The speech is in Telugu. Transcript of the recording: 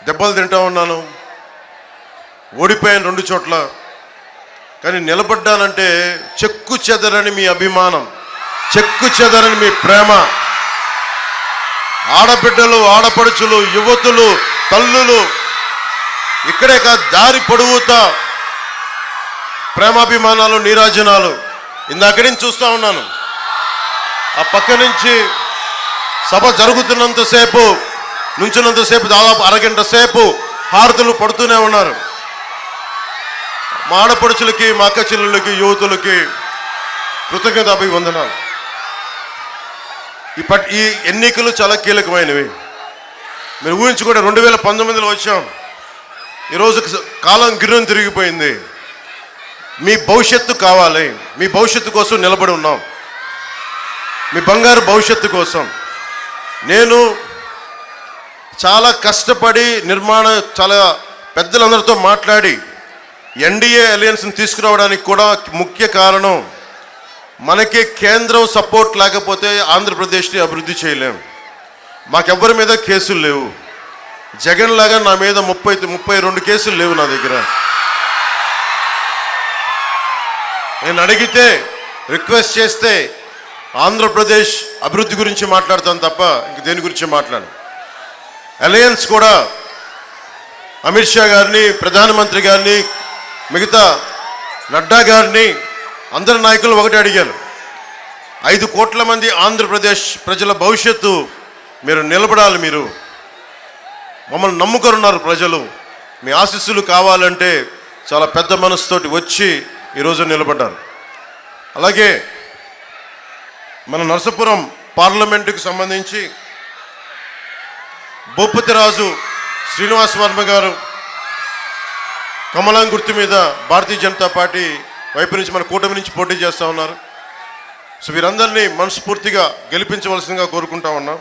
దెబ్బలు తింటా ఉన్నాను, ఓడిపోయాను 2 చోట్ల. కానీ నిలబడ్డానంటే చెక్కు చెదరని మీ అభిమానం, చెక్కు చెదరని మీ ప్రేమ, ఆడబిడ్డలు, ఆడపడుచులు, యువతులు, తల్లులు, ఇక్కడే కాదు దారి పొడుగుతా ప్రేమాభిమానాలు, నీరాజనాలు. ఇందాక నుంచి చూస్తూ ఉన్నాను, ఆ పక్క నుంచి సభ జరుగుతున్నంతసేపు, నుంచున్నంతసేపు దాదాపు అరగంట సేపు హారతులు పడుతూనే ఉన్నారు. మా ఆడపడుచులకి, మా అక్క చెల్లెళ్ళకి, యువతులకి కృతజ్ఞత అభివందనాలు. ఈ ఎన్నికలు చాలా కీలకమైనవి. మీరు ఊహించుకుంటే 2019లో వచ్చాం, ఈరోజు కాలం గిర్రం తిరిగిపోయింది. మీ భవిష్యత్తు కావాలి, మీ భవిష్యత్తు కోసం నిలబడి ఉన్నాం, మీ బంగారు భవిష్యత్తు కోసం. నేను చాలా కష్టపడి చాలా పెద్దలందరితో మాట్లాడి ఎన్డీఏ అలయన్స్ని తీసుకురావడానికి కూడా ముఖ్య కారణం, మనకి కేంద్రం సపోర్ట్ లేకపోతే ఆంధ్రప్రదేశ్ని అభివృద్ధి చేయలేం. మాకెవ్వరి మీద కేసులు లేవు. జగన్ లాగా నా మీద 32 కేసులు లేవు నా దగ్గర. నేను అడిగితే, రిక్వెస్ట్ చేస్తే ఆంధ్రప్రదేశ్ అభివృద్ధి గురించి మాట్లాడతాను తప్ప ఇంక దేని గురించి మాట్లాడు. అలయన్స్ కూడా అమిత్ షా గారిని, ప్రధానమంత్రి గారిని, మిగతా నడ్డా గారిని, అందరి నాయకులు ఒకటి అడిగాను, 5 కోట్ల మంది ఆంధ్రప్రదేశ్ ప్రజల భవిష్యత్తు మీరు నిలబడాలి. మీరు మమ్మల్ని నమ్ముకొనున్నారు ప్రజలు, మీ ఆశీస్సులు కావాలంటే చాలా పెద్ద మనసుతోటి వచ్చి ఈరోజు నిలబడ్డారు. అలాగే మన నరసాపురం పార్లమెంటుకు సంబంధించి భూపతిరాజు శ్రీనివాస్ వర్మ గారు కమలం గుర్తు మీద భారతీయ జనతా పార్టీ వైపు నుంచి మన కూటమి నుంచి పోటీ చేస్తూ ఉన్నారు. సో వీరందరినీ మనస్ఫూర్తిగా గెలిపించవలసిందిగా కోరుకుంటా ఉన్నాం.